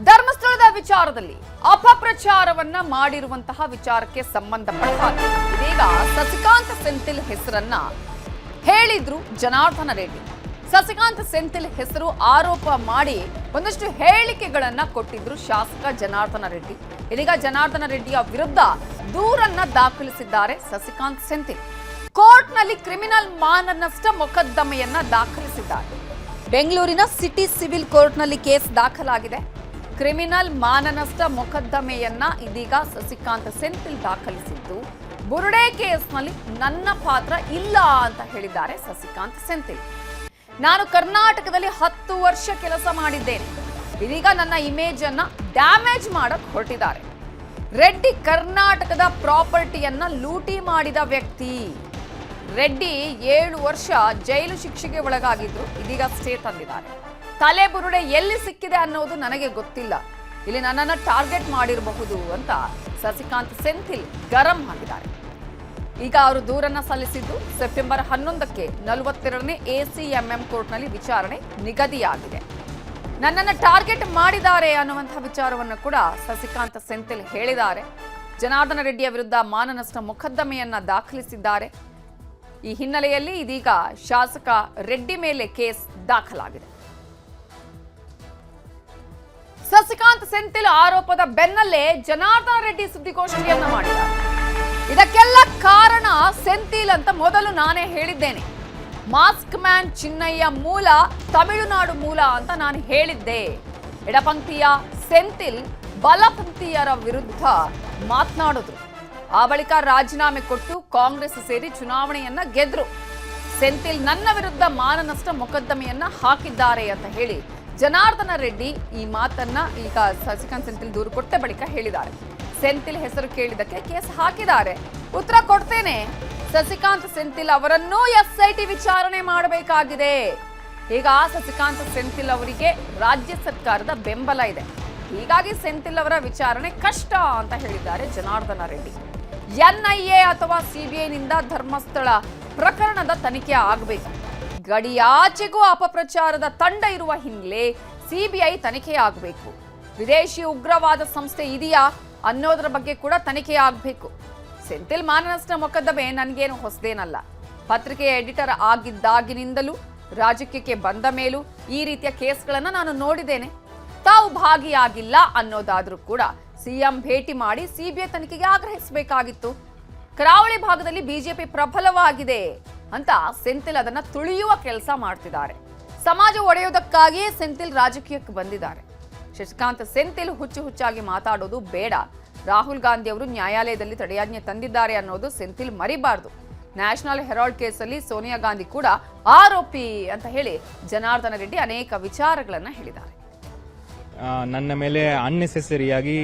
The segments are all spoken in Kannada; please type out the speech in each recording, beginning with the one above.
ಧರ್ಮಸ್ಥಳದ ವಿಚಾರದಲ್ಲಿ ಅಪಪ್ರಚಾರವನ್ನ ಮಾಡಿರುವಂತಹ ವಿಚಾರಕ್ಕೆ ಸಂಬಂಧಪಟ್ಟ ಹಾಗೆ ಇದೀಗ ಸಸಿಕಾಂತ್ ಸೆಂಥಿಲ್ ಹೆಸರನ್ನ ಹೇಳಿದ್ರು ಜನಾರ್ದನ ರೆಡ್ಡಿ. ಸಸಿಕಾಂತ್ ಸೆಂಥಿಲ್ ಹೆಸರು ಆರೋಪ ಮಾಡಿ ಒಂದಷ್ಟು ಹೇಳಿಕೆಗಳನ್ನ ಕೊಟ್ಟಿದ್ರು ಶಾಸಕ ಜನಾರ್ದನ ರೆಡ್ಡಿ. ಇದೀಗ ಜನಾರ್ದನ ರೆಡ್ಡಿಯ ವಿರುದ್ಧ ದೂರನ್ನ ದಾಖಲಿಸಿದ್ದಾರೆ ಸಸಿಕಾಂತ್ ಸೆಂಥಿಲ್. ಕೋರ್ಟ್ನಲ್ಲಿ ಕ್ರಿಮಿನಲ್ ಮಾನನಷ್ಟ ಮೊಕದ್ದಮೆಯನ್ನ ದಾಖಲಿಸಿದ್ದಾರೆ. ಬೆಂಗಳೂರಿನ ಸಿಟಿ ಸಿವಿಲ್ ಕೋರ್ಟ್ನಲ್ಲಿ ಕೇಸ್ ದಾಖಲಾಗಿದೆ. ಕ್ರಿಮಿನಲ್ ಮಾನನಷ್ಟ ಮೊಕದ್ದಮೆಯನ್ನ ಇದೀಗ ಸಸಿಕಾಂತ್ ಸೆಂಥಿಲ್ ದಾಖಲಿಸಿದ್ದು, ಬುರುಡೆ ಕೇಸ್ನಲ್ಲಿ ನನ್ನ ಪಾತ್ರ ಇಲ್ಲ ಅಂತ ಹೇಳಿದ್ದಾರೆ ಸಸಿಕಾಂತ್ ಸೆಂಥಿಲ್. ನಾನು ಕರ್ನಾಟಕದಲ್ಲಿ 10 ವರ್ಷ ಕೆಲಸ ಮಾಡಿದ್ದೇನೆ, ಇದೀಗ ನನ್ನ ಇಮೇಜ್ ಅನ್ನ ಡ್ಯಾಮೇಜ್ ಮಾಡಕ್ ಹೊರಟಿದ್ದಾರೆ. ರೆಡ್ಡಿ ಕರ್ನಾಟಕದ ಪ್ರಾಪರ್ಟಿಯನ್ನ ಲೂಟಿ ಮಾಡಿದ ವ್ಯಕ್ತಿ. ರೆಡ್ಡಿ 7 ವರ್ಷ ಜೈಲು ಶಿಕ್ಷೆಗೆ ಒಳಗಾಗಿದ್ರು, ಇದೀಗ ಸ್ಟೇ ತಂದಿದ್ದಾರೆ. ತಲೆ ಬುರುಡೆ ಎಲ್ಲಿ ಸಿಕ್ಕಿದೆ ಅನ್ನೋದು ನನಗೆ ಗೊತ್ತಿಲ್ಲ, ಇಲ್ಲಿ ನನ್ನನ್ನು ಟಾರ್ಗೆಟ್ ಮಾಡಿರಬಹುದು ಅಂತ ಸಸಿಕಾಂತ್ ಸೆಂಥಿಲ್ ಗರಂ ಆಗಿದ್ದಾರೆ. ಈಗ ಅವರು ದೂರನ್ನ ಸಲ್ಲಿಸಿದ್ದು ಸೆಪ್ಟೆಂಬರ್ 11ಕ್ಕೆ 42ನೇ ACMM ಕೋರ್ಟ್ನಲ್ಲಿ ವಿಚಾರಣೆ ನಿಗದಿಯಾಗಿದೆ. ನನ್ನನ್ನು ಟಾರ್ಗೆಟ್ ಮಾಡಿದ್ದಾರೆ ಅನ್ನುವಂತಹ ವಿಚಾರವನ್ನು ಕೂಡ ಸಸಿಕಾಂತ್ ಸೆಂಥಿಲ್ ಹೇಳಿದ್ದಾರೆ. ಜನಾರ್ದನ ರೆಡ್ಡಿಯ ವಿರುದ್ಧ ಮಾನನಷ್ಟ ಮೊಕದ್ದಮೆಯನ್ನ ದಾಖಲಿಸಿದ್ದಾರೆ. ಈ ಹಿನ್ನೆಲೆಯಲ್ಲಿ ಇದೀಗ ಶಾಸಕ ರೆಡ್ಡಿ ಮೇಲೆ ಕೇಸ್ ದಾಖಲಾಗಿದೆ. ಸಸಿಕಾಂತ್ ಸೆಂಥಿಲ್ ಆರೋಪದ ಬೆನ್ನಲ್ಲೇ ಜನಾರ್ದನ ರೆಡ್ಡಿ ಸುದ್ದಿಗೋಷ್ಠಿಯನ್ನ ಮಾಡಿದ್ದಾರೆ. ಇದಕ್ಕೆಲ್ಲ ಕಾರಣ ಸೆಂಥಿಲ್ ಅಂತ ಮೊದಲು ನಾನೇ ಹೇಳಿದ್ದೇನೆ. ಮಾಸ್ಕ್ ಮ್ಯಾನ್ ಚಿನ್ನಯ್ಯ ಮೂಲ ತಮಿಳುನಾಡು ಮೂಲ ಅಂತ ನಾನು ಹೇಳಿದ್ದೆ. ಎಡಪಂಥೀಯ ಸೆಂಥಿಲ್ ಬಲಪಂಥೀಯರ ವಿರುದ್ಧ ಮಾತನಾಡಿದ್ರು. ಆ ಬಳಿಕ ರಾಜೀನಾಮೆ ಕೊಟ್ಟು ಕಾಂಗ್ರೆಸ್ ಸೇರಿ ಚುನಾವಣೆಯನ್ನ ಗೆದ್ರು. ಸೆಂಥಿಲ್ ನನ್ನ ವಿರುದ್ಧ ಮಾನನಷ್ಟ ಮೊಕದ್ದಮೆಯನ್ನ ಹಾಕಿದ್ದಾರೆ ಅಂತ ಹೇಳಿ ಜನಾರ್ದನ ರೆಡ್ಡಿ ಈ ಮಾತನ್ನ ಈಗ ಸಸಿಕಾಂತ್ ಸೆಂಥಿಲ್ ದೂರು ಕೊಟ್ಟ ಬಳಿಕ ಹೇಳಿದ್ದಾರೆ. ಸೆಂಥಿಲ್ ಹೆಸರು ಕೇಳಿದಕ್ಕೆ ಕೇಸ್ ಹಾಕಿದ್ದಾರೆ. ಉತ್ತರ ಕೊಡ್ತೇನೆ, ಸಸಿಕಾಂತ್ ಸೆಂಥಿಲ್ ಅವರನ್ನೂ SIT ವಿಚಾರಣೆ ಮಾಡಬೇಕಾಗಿದೆ. ಈಗ ಸಸಿಕಾಂತ್ ಸೆಂಥಿಲ್ ಅವರಿಗೆ ರಾಜ್ಯ ಸರ್ಕಾರದ ಬೆಂಬಲ ಇದೆ, ಹೀಗಾಗಿ ಸೆಂಥಿಲ್ ಅವರ ವಿಚಾರಣೆ ಕಷ್ಟ ಅಂತ ಹೇಳಿದ್ದಾರೆ ಜನಾರ್ದನ ರೆಡ್ಡಿ. NIA ಅಥವಾ CBIನಿಂದ ಧರ್ಮಸ್ಥಳ ಪ್ರಕರಣದ ತನಿಖೆ ಆಗಬೇಕು. ಗಡಿಯಾಚೆಗೂ ಅಪಪ್ರಚಾರದ ತಂಡ ಇರುವ ಹಿನ್ನೆಲೆ CBI ತನಿಖೆ ಆಗಬೇಕು. ವಿದೇಶಿ ಉಗ್ರವಾದ ಸಂಸ್ಥೆ ಇದೆಯಾ ಅನ್ನೋದರ ಬಗ್ಗೆ ಕೂಡ ತನಿಖೆ ಆಗಬೇಕು. ಸೆಂಥಿಲ್ ಮಾನನಷ್ಟ ಮೊಕದ್ದಮೆ ನನಗೇನು ಹೊಸದೇನಲ್ಲ. ಪತ್ರಿಕೆಯ ಎಡಿಟರ್ ಆಗಿದ್ದಾಗಿನಿಂದಲೂ ರಾಜಕೀಯಕ್ಕೆ ಬಂದ ಮೇಲೂ ಈ ರೀತಿಯ ಕೇಸ್ಗಳನ್ನು ನಾನು ನೋಡಿದ್ದೇನೆ. ತಾವು ಭಾಗಿಯಾಗಿಲ್ಲ ಅನ್ನೋದಾದ್ರೂ ಕೂಡ CM ಭೇಟಿ ಮಾಡಿ CBI ತನಿಖೆಗೆ ಆಗ್ರಹಿಸಬೇಕಾಗಿತ್ತು. ಕರಾವಳಿ ಭಾಗದಲ್ಲಿ BJP ಪ್ರಬಲವಾಗಿದೆ ಅಂತ ಸೆಂಥಿಲ್ ಅದನ್ನ ತುಳಿಯುವ ಕೆಲಸ ಮಾಡ್ತಿದ್ದಾರೆ. ಸಮಾಜ ಒಡೆಯುವುದಕ್ಕಾಗಿಯೇ ಸೆಂಥಿಲ್ ರಾಜಕೀಯಕ್ಕೆ ಬಂದಿದ್ದಾರೆ. ಸಸಿಕಾಂತ್ ಸೆಂಥಿಲ್ ಹುಚ್ಚಾಗಿ ಮಾತಾಡೋದು ಬೇಡ. ರಾಹುಲ್ ಗಾಂಧಿ ಅವರು ನ್ಯಾಯಾಲಯದಲ್ಲಿ ತಡೆಯಾಜ್ಞೆ ತಂದಿದ್ದಾರೆ ಅನ್ನೋದು ಸೆಂಥಿಲ್ ಮರಿಬಾರ್ದು. ನ್ಯಾಷನಲ್ ಹೆರಾಲ್ಡ್ ಕೇಸಲ್ಲಿ ಸೋನಿಯಾ ಗಾಂಧಿ ಕೂಡ ಆರೋಪಿ ಅಂತ ಹೇಳಿ ಜನಾರ್ದನ ರೆಡ್ಡಿ ಅನೇಕ ವಿಚಾರಗಳನ್ನ ಹೇಳಿದ್ದಾರೆ. ನನ್ನ ಮೇಲೆ ಅನ್ನೆಸೆಸರಿಯಾಗಿ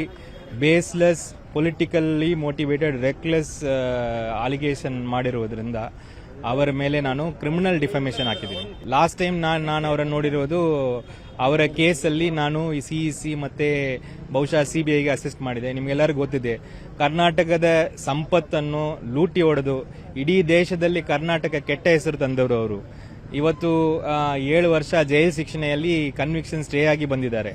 baseless politically motivated reckless allegation ಮಾಡಿರುವುದರಿಂದ ಅವರ ಮೇಲೆ ನಾನು ಕ್ರಿಮಿನಲ್ ಡಿಫಮೇಷನ್ ಹಾಕಿದ್ದೀನಿ. ಲಾಸ್ಟ್ ಟೈಮ್ ನಾನು ಅವರನ್ನು ನೋಡಿರೋದು ಅವರ ಕೇಸಲ್ಲಿ ನಾನು CEC ಮತ್ತೆ ಬಹುಶಃ CBIಗೆ ಅಸಿಸ್ಟ್ ಮಾಡಿದೆ. ನಿಮ್ಗೆಲ್ಲರಿಗೂ ಗೊತ್ತಿದೆ, ಕರ್ನಾಟಕದ ಸಂಪತ್ತನ್ನು ಲೂಟಿ ಹೊಡೆದು ಇಡೀ ದೇಶದಲ್ಲಿ ಕರ್ನಾಟಕ ಕೆಟ್ಟ ಹೆಸರು ತಂದವರು ಅವರು. ಇವತ್ತು 7 ವರ್ಷ ಜೈಲು ಶಿಕ್ಷಣೆಯಲ್ಲಿ ಕನ್ವಿಕ್ಷನ್ ಸ್ಟೇ ಆಗಿ ಬಂದಿದ್ದಾರೆ.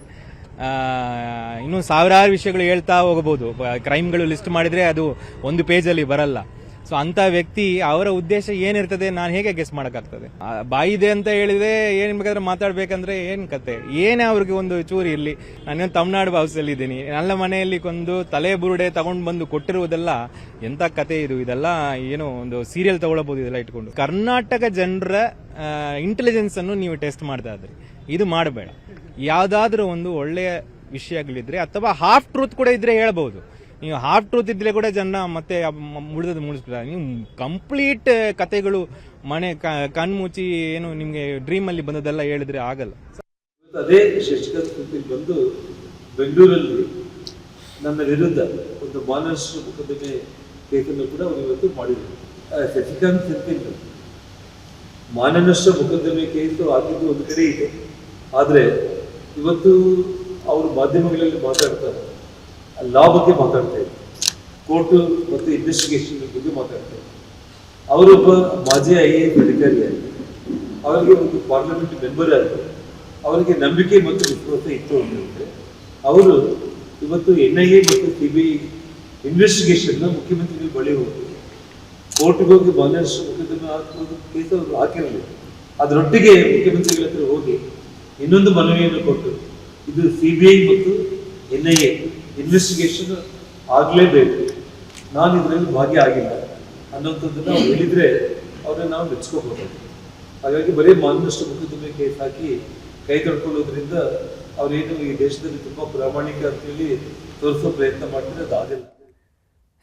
ಇನ್ನು ಸಾವಿರಾರು ವಿಷಯಗಳು ಹೇಳ್ತಾ ಹೋಗಬಹುದು. ಕ್ರೈಮ್ಗಳು ಲಿಸ್ಟ್ ಮಾಡಿದ್ರೆ ಅದು ಒಂದು ಪೇಜಲ್ಲಿ ಬರಲ್ಲ. ಸೊ ಅಂತ ವ್ಯಕ್ತಿ ಅವರ ಉದ್ದೇಶ ಏನಿರ್ತದೆ ನಾನು ಹೇಗೆ ಗೆಸ್ ಮಾಡಕ್ಕಾಗ್ತದೆ? ಬಾಯಿದೆ ಅಂತ ಹೇಳಿದ್ರೆ ಏನ್ ಬೇಕಾದ್ರೆ ಮಾತಾಡ್ಬೇಕಂದ್ರೆ ಏನ್ ಕತೆ, ಏನೇ ಅವ್ರಿಗೆ ಒಂದು ಚೂರು ಇರ್ಲಿ. ನಾನೇನು ತಮಿಳ್ನಾಡು ಹೌಸಲ್ಲಿ ಇದ್ದೀನಿ, ನನ್ನ ಮನೆಯಲ್ಲಿ ಒಂದು ತಲೆ ಬುರುಡೆ ತಗೊಂಡು ಬಂದು ಕೊಟ್ಟಿರುವುದೆಲ್ಲ ಎಂತ ಕತೆ ಇದು? ಇದೆಲ್ಲ ಏನು ಒಂದು ಸೀರಿಯಲ್ ತಗೊಳ್ಬಹುದು ಇದೆಲ್ಲ ಇಟ್ಕೊಂಡು. ಕರ್ನಾಟಕ ಜನರ ಇಂಟೆಲಿಜೆನ್ಸ್ ಅನ್ನು ನೀವು ಟೆಸ್ಟ್ ಮಾಡ್ತಾ ಇದ್ರಿ, ಇದು ಮಾಡಬೇಡ. ಯಾವ್ದಾದ್ರೂ ಒಂದು ಒಳ್ಳೆಯ ವಿಷಯಗಳಿದ್ರೆ ಅಥವಾ ಹಾಫ್ ಟ್ರೂತ್ ಕೂಡ ಇದ್ರೆ ಹೇಳ್ಬಹುದು. ನೀವು ಹಾಫ್ ಟ್ರೂತ್ ಇದ್ರೆ ಕೂಡ ಜನ ಮತ್ತೆ ಮುಳಿದದ್ದು ಮುಳಿಸ್ಬಿಡ್ತಾರೆ. ನೀವು ಕಂಪ್ಲೀಟ್ ಕತೆಗಳು ಮನೆ ಕಣ್ಮುಚ್ಚಿ ಏನು ನಿಮ್ಗೆ ಡ್ರೀಮ್ ಅಲ್ಲಿ ಬಂದದೆಲ್ಲ ಹೇಳಿದ್ರೆ ಆಗಲ್ಲ. ಅದೇ ಶಶಿಕಾಂತ್ ಸೆಂಥಿಲ್ ಬಂದು ಬೆಂಗಳೂರಲ್ಲಿ ನನ್ನ ವಿರುದ್ಧ ಒಂದು ಮಾನನಷ್ಟ ಮೊಕದ್ದಮೆ ಕೇಸನ್ನು ಕೂಡ ಅವರು ಇವತ್ತು ಮಾಡಿದರು. ಶಶಿಕಾಂತ್ ಸೆಂಥಿಲ್ ಮಾನನಷ್ಟ ಮೊಕದ್ದಮೆ ಕೇಸು ಆಗಿದ್ದು ಒಂದು ಕಡೆ ಇದೆ, ಆದರೆ ಇವತ್ತು ಅವರು ಮಾಧ್ಯಮಗಳಲ್ಲಿ ಮಾತಾಡ್ತಾರೆ, ಲಾ ಬಗ್ಗೆ ಮಾತಾಡ್ತಾ ಇದ್ದಾರೆ, ಕೋರ್ಟು ಮತ್ತು ಇನ್ವೆಸ್ಟಿಗೇಷನ್ ಬಗ್ಗೆ ಮಾತಾಡ್ತಾ ಇದ್ದಾರೆ. ಅವರೊಬ್ಬ ಮಾಜಿ IAS ಅಧಿಕಾರಿಯಾಗಿ, ಅವರಿಗೆ ಒಂದು ಪಾರ್ಲಿಮೆಂಟ್ ಮೆಂಬರ್ ಆಗಿ ಅವರಿಗೆ ನಂಬಿಕೆ ಮತ್ತು ವಿಶ್ವಾಸ ಇತ್ತು ಅಂದರೆ ಅವರು ಇವತ್ತು NIA ಮತ್ತು CBI ಇನ್ವೆಸ್ಟಿಗೇಷನ್ ಮುಖ್ಯಮಂತ್ರಿಗಳ ಬಳಿ ಹೋಗಿ ಕೋರ್ಟ್ಗೆ ಹೋಗಿ ಮಾನ್ಯಷ್ಟ ಮೊಕದ್ದಮೆ ಹಾಕೋದು ಕೇಸ್ ಅವರು ಹಾಕಿರಲಿಲ್ಲ. ಅದರೊಟ್ಟಿಗೆ ಮುಖ್ಯಮಂತ್ರಿಗಳ ಹತ್ರ ಹೋಗಿ ಇನ್ನೊಂದು ಮನವಿಯನ್ನು ಕೊಟ್ಟು ಇದು CBI ಮತ್ತು NIA ಇನ್ವೆಸ್ಟಿಗೇಷನ್ ಆಗಲೇಬೇಕು, ನಾನು ಇದರಲ್ಲಿ ಭಾಗಿಯಾಗಿಲ್ಲ ಅನ್ನೋಂಥದ್ದನ್ನು ಅವ್ರು ಹೇಳಿದರೆ ಅವ್ರನ್ನ ನಾವು ಮೆಚ್ಕೋಬಹುದು. ಹಾಗಾಗಿ ಬರೀ ಮಾನ್ಯಷ್ಟ ಮೊಕದ್ದಮೆ ಕೇಸ್ ಹಾಕಿ ಕೈ ತೊಳ್ಕೊಳ್ಳೋದ್ರಿಂದ ಅವರೇನು ಈ ದೇಶದಲ್ಲಿ ತುಂಬ ಪ್ರಾಮಾಣಿಕ ಅಂತೇಳಿ ತೋರಿಸೋ ಪ್ರಯತ್ನ ಮಾಡ್ತಾರೆ, ಅದಾಗಿಲ್ಲ.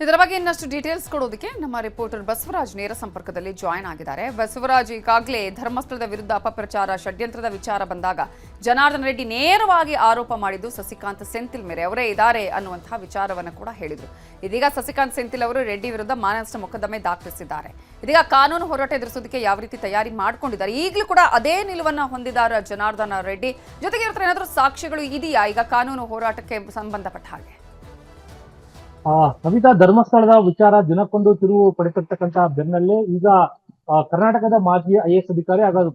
ಇದರ ಬಗ್ಗೆ ಇನ್ನಷ್ಟು ಡೀಟೇಲ್ಸ್ ಕೊಡೋದಕ್ಕೆ ನಮ್ಮ ರಿಪೋರ್ಟರ್ ಬಸವರಾಜ್ ನೇರ ಸಂಪರ್ಕದಲ್ಲಿ ಜಾಯ್ನ್ ಆಗಿದ್ದಾರೆ. ಬಸವರಾಜ್, ಈಗಾಗಲೇ ಧರ್ಮಸ್ಥಳದ ವಿರುದ್ಧ ಅಪಪ್ರಚಾರ ಷಡ್ಯಂತ್ರದ ವಿಚಾರ ಬಂದಾಗ ಜನಾರ್ದನ ರೆಡ್ಡಿ ನೇರವಾಗಿ ಆರೋಪ ಮಾಡಿದ್ದು ಸಸಿಕಾಂತ್ ಸೆಂಥಿಲ್ ಮೇಲೆ ಅವರೇ ಇದ್ದಾರೆ ಅನ್ನುವಂತಹ ವಿಚಾರವನ್ನು ಕೂಡ ಹೇಳಿದರು. ಇದೀಗ ಸಸಿಕಾಂತ್ ಸೆಂಥಿಲ್ ಅವರು ರೆಡ್ಡಿ ವಿರುದ್ಧ ಮಾನನಷ್ಟ ಮೊಕದ್ದಮೆ ದಾಖಲಿಸಿದ್ದಾರೆ. ಇದೀಗ ಕಾನೂನು ಹೋರಾಟ ಎದುರಿಸೋದಕ್ಕೆ ಯಾವ ರೀತಿ ತಯಾರಿ ಮಾಡ್ಕೊಂಡಿದ್ದಾರೆ, ಈಗಲೂ ಕೂಡ ಅದೇ ನಿಲುವನ್ನ ಹೊಂದಿದ್ದಾರೆ ಜನಾರ್ದನ ರೆಡ್ಡಿ. ಜೊತೆಗೆ ಇರ್ತಾರೆ ಏನಾದರೂ ಸಾಕ್ಷ್ಯಗಳು ಇದೆಯಾ ಈಗ ಕಾನೂನು ಹೋರಾಟಕ್ಕೆ ಸಂಬಂಧಪಟ್ಟ ಹಾಗೆ? ಕವಿತಾ, ಧರ್ಮಸ್ಥಳದ ವಿಚಾರ ದಿನಕ್ಕೊಂದು ತಿರುವು ಪಡೆದಿರ್ತಕ್ಕಂಥ ಬೆನ್ನಲ್ಲೇ ಈಗ ಕರ್ನಾಟಕದ ಮಾಜಿ IAS ಅಧಿಕಾರಿ ಹಾಗೂ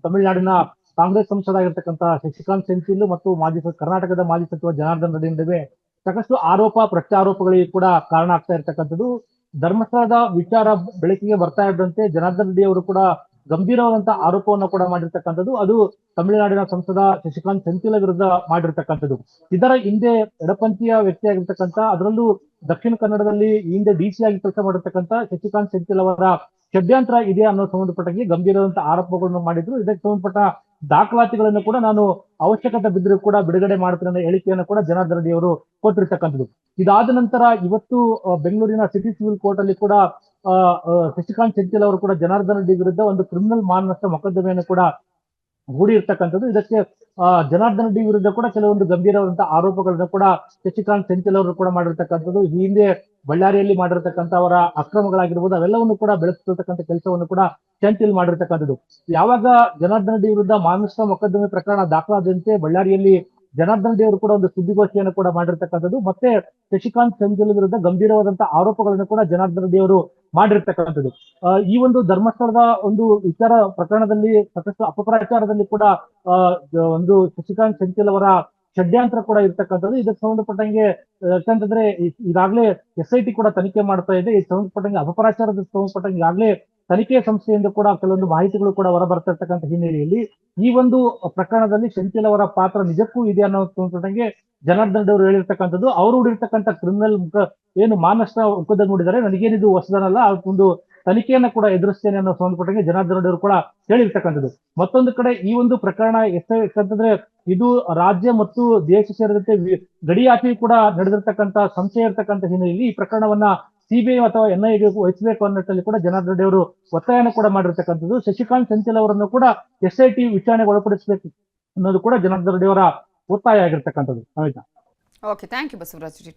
ತಮಿಳುನಾಡಿನ ಕಾಂಗ್ರೆಸ್ ಸಂಸದರಾಗಿರ್ತಕ್ಕಂಥ ಶಶಿಕಾಂತ್ ಸೆಂಥಿಲ್ ಮತ್ತು ಕರ್ನಾಟಕದ ಮಾಜಿ ಸಚಿವ ಜನಾರ್ದನ ರೆಡ್ಡಿ ನಡುವೆ ಸಾಕಷ್ಟು ಆರೋಪ ಪ್ರತ್ಯಾರೋಪಗಳಿಗೆ ಕೂಡ ಕಾರಣ ಆಗ್ತಾ ಇರ್ತಕ್ಕಂಥದ್ದು. ಧರ್ಮಸ್ಥಳದ ವಿಚಾರ ಬೆಳಕಿಗೆ ಬರ್ತಾ ಇದ್ದಂತೆ ಜನಾರ್ದನ ರೆಡ್ಡಿ ಅವರು ಕೂಡ ಗಂಭೀರವಾದಂತಹ ಆರೋಪವನ್ನು ಕೂಡ ಮಾಡಿರ್ತಕ್ಕಂಥದ್ದು. ಅದು ತಮಿಳುನಾಡಿನ ಸಂಸದ ಶಶಿಕಾಂತ್ ಸೆಂಥಿಲ್ ವಿರುದ್ಧ ಮಾಡಿರ್ತಕ್ಕಂಥದ್ದು. ಇದರ ಹಿಂದೆ ಎಡಪಂಥೀಯ ವ್ಯಕ್ತಿಯಾಗಿರ್ತಕ್ಕಂಥ, ಅದರಲ್ಲೂ ದಕ್ಷಿಣ ಕನ್ನಡದಲ್ಲಿ ಹಿಂದೆ DC ಆಗಿ ಕೆಲಸ ಮಾಡಿರ್ತಕ್ಕಂಥ ಶಶಿಕಾಂತ್ ಸೆಂಥಿಲ್ ಅವರ ಷಡ್ಯಂತ್ರ ಇದೆ ಅನ್ನೋ ಸಂಬಂಧಪಟ್ಟಾಗಿ ಗಂಭೀರವಾದಂತಹ ಆರೋಪಗಳನ್ನು ಮಾಡಿದ್ರು. ಇದಕ್ಕೆ ಸಂಬಂಧಪಟ್ಟ ದಾಖಲಾತಿಗಳನ್ನು ಕೂಡ ನಾನು ಅವಶ್ಯಕತೆ ಬಿದ್ದರೂ ಕೂಡ ಬಿಡುಗಡೆ ಮಾಡ್ತೀನಿ ಅನ್ನೋ ಹೇಳಿಕೆಯನ್ನು ಕೂಡ ಜನಾರ್ದನ ರೆಡ್ಡಿ ಅವರು ಕೊಟ್ಟಿರ್ತಕ್ಕಂಥದ್ದು. ಇದಾದ ನಂತರ ಇವತ್ತು ಬೆಂಗಳೂರಿನ ಸಿಟಿ ಸಿವಿಲ್ ಕೋರ್ಟ್ ಅಲ್ಲಿ ಕೂಡ ಶಶಿಕಾಂತ್ ಸೆಂಥಿಲ್ ಅವರು ಕೂಡ ಜನಾರ್ದನ ರೆಡ್ಡಿ ವಿರುದ್ಧ ಒಂದು ಕ್ರಿಮಿನಲ್ ಮಾನನಷ್ಟ ಮೊಕದ್ದಮೆಯನ್ನು ಕೂಡ ಹೂಡಿರ್ತಕ್ಕಂಥದ್ದು. ಇದಕ್ಕೆ ಜನಾರ್ದನ ರೆಡ್ಡಿ ವಿರುದ್ಧ ಕೂಡ ಕೆಲವೊಂದು ಗಂಭೀರವಾದಂತಹ ಆರೋಪಗಳನ್ನು ಕೂಡ ಶಶಿಕಾಂತ್ ಸೆಂಥಿಲ್ ಅವರು ಕೂಡ ಮಾಡಿರ್ತಕ್ಕಂಥದ್ದು. ಈ ಹಿಂದೆ ಬಳ್ಳಾರಿಯಲ್ಲಿ ಮಾಡಿರ್ತಕ್ಕಂಥ ಅವರ ಅಕ್ರಮಗಳಾಗಿರ್ಬೋದು ಅವೆಲ್ಲವನ್ನು ಕೂಡ ಬೆಳೆಸಿರ್ತಕ್ಕಂಥ ಕೆಲಸವನ್ನು ಕೂಡ ಸೆಂಥಿಲ್ ಮಾಡಿರ್ತಕ್ಕಂಥದ್ದು. ಯಾವಾಗ ಜನಾರ್ದನ ರೆಡ್ಡಿ ವಿರುದ್ಧ ಮಾನನಷ್ಟ ಮೊಕದ್ದಮೆ ಪ್ರಕರಣ ದಾಖಲಾದಂತೆ ಬಳ್ಳಾರಿಯಲ್ಲಿ ಜನಾರ್ದನ ರೆಡ್ಡಿ ಅವರು ಕೂಡ ಒಂದು ಸುದ್ದಿಗೋಷ್ಠಿಯನ್ನು ಕೂಡ ಮಾಡಿರ್ತಕ್ಕಂಥದ್ದು. ಮತ್ತೆ ಶಶಿಕಾಂತ್ ಸೆಂಥಿಲ್ ವಿರುದ್ಧ ಗಂಭೀರವಾದಂತಹ ಆರೋಪಗಳನ್ನು ಕೂಡ ಜನಾರ್ದನ ರೆಡ್ಡಿ ಅವರು ಮಾಡಿರ್ತಕ್ಕಂಥದ್ದು. ಈ ಒಂದು ಧರ್ಮಸ್ಥಳದ ಒಂದು ವಿಚಾರ ಪ್ರಕರಣದಲ್ಲಿ ಸಾಕಷ್ಟು ಅಪಪ್ರಚಾರದಲ್ಲಿ ಕೂಡ ಒಂದು ಶಶಿಕಾಂತ್ ಸೆಂಥಿಲ್ ಅವರ ಷಡ್ಯಂತ್ರ ಕೂಡ ಇರ್ತಕ್ಕಂಥದ್ದು. ಇದಕ್ಕೆ ಸಂಬಂಧಪಟ್ಟಂಗೆ ಯಾಕಂತಂದ್ರೆ ಈಗಾಗಲೇ SIT ಕೂಡ ತನಿಖೆ ಮಾಡ್ತಾ ಇದೆ. ಇದಕ್ಕೆ ಸಂಬಂಧಪಟ್ಟಂಗೆ ಅಪಪ್ರಚಾರದ ಸಂಬಂಧಪಟ್ಟಂಗೆ ಈಗಾಗಲೇ ತನಿಖೆ ಸಂಸ್ಥೆಯಿಂದ ಕೂಡ ಕೆಲವೊಂದು ಮಾಹಿತಿಗಳು ಕೂಡ ಹೊರಬರ್ತಾ ಇರ್ತಕ್ಕಂಥ ಹಿನ್ನೆಲೆಯಲ್ಲಿ ಈ ಒಂದು ಪ್ರಕರಣದಲ್ಲಿ ಸೆಂಥಿಲ್ ಅವರ ಪಾತ್ರ ನಿಜಕ್ಕೂ ಇದೆ ಅನ್ನೋ ಸಂಬಂಧಪಟ್ಟಂಗೆ ಜನಾರ್ದನ ರೆಡ್ಡಿ ಅವರು ಹೇಳಿರ್ತಕ್ಕಂಥದ್ದು. ಅವರು ಹೂಡಿರ್ತಕ್ಕಂಥ ಕ್ರಿಮಿನಲ್ ಏನು ಮಾನನಷ್ಟ ಮೊಕದ್ದಮೆ ಹೂಡಿದ್ದಾರೆ, ನನಗೇನಿದು ಹೊಸದನಲ್ಲ, ಒಂದು ತನಿಖೆಯನ್ನ ಕೂಡ ಎದುರಿಸ್ತೇನೆ ಅನ್ನೋ ಸಂಬಂಧಪಟ್ಟಂಗೆ ಜನಾರ್ದನ ರೆಡ್ಡಿ ಅವರು ಕೂಡ ಹೇಳಿರ್ತಕ್ಕಂಥದ್ದು. ಮತ್ತೊಂದು ಕಡೆ ಈ ಒಂದು ಪ್ರಕರಣ ಯಾಕಂತಂದ್ರೆ ಇದು ರಾಜ್ಯ ಮತ್ತು ದೇಶ ಸೇರಿದಂತೆ ಗಡಿಯಾಚೆಯೂ ಕೂಡ ನಡೆದಿರ್ತಕ್ಕಂಥ ಸಂಶಯ ಇರ್ತಕ್ಕಂಥ ಹಿನ್ನೆಲೆಯಲ್ಲಿ ಈ ಪ್ರಕರಣವನ್ನ CBI ಅಥವಾ NIA ವಹಿಸಬೇಕು ಅನ್ನೋ ನಿಟ್ಟಿನಲ್ಲಿ ಕೂಡ ಜನಾರ್ದನ ರೆಡ್ಡಿ ಅವರು ಒತ್ತಾಯನ ಕೂಡ ಮಾಡಿರ್ತಕ್ಕಂಥದ್ದು. ಶಶಿಕಾಂತ್ ಸೆಂಥಿಲ್ ಅವರನ್ನು ಕೂಡ SIT ವಿಚಾರಣೆಗೆ ಒಳಪಡಿಸಬೇಕು ಅನ್ನೋದು ಕೂಡ ಜನಾರ್ದನ ರೆಡ್ಡಿ ಅವರ ಒತ್ತಾಯ ಆಗಿರ್ತಕ್ಕಂಥದ್ದು. Okay, thank you Basavaraj.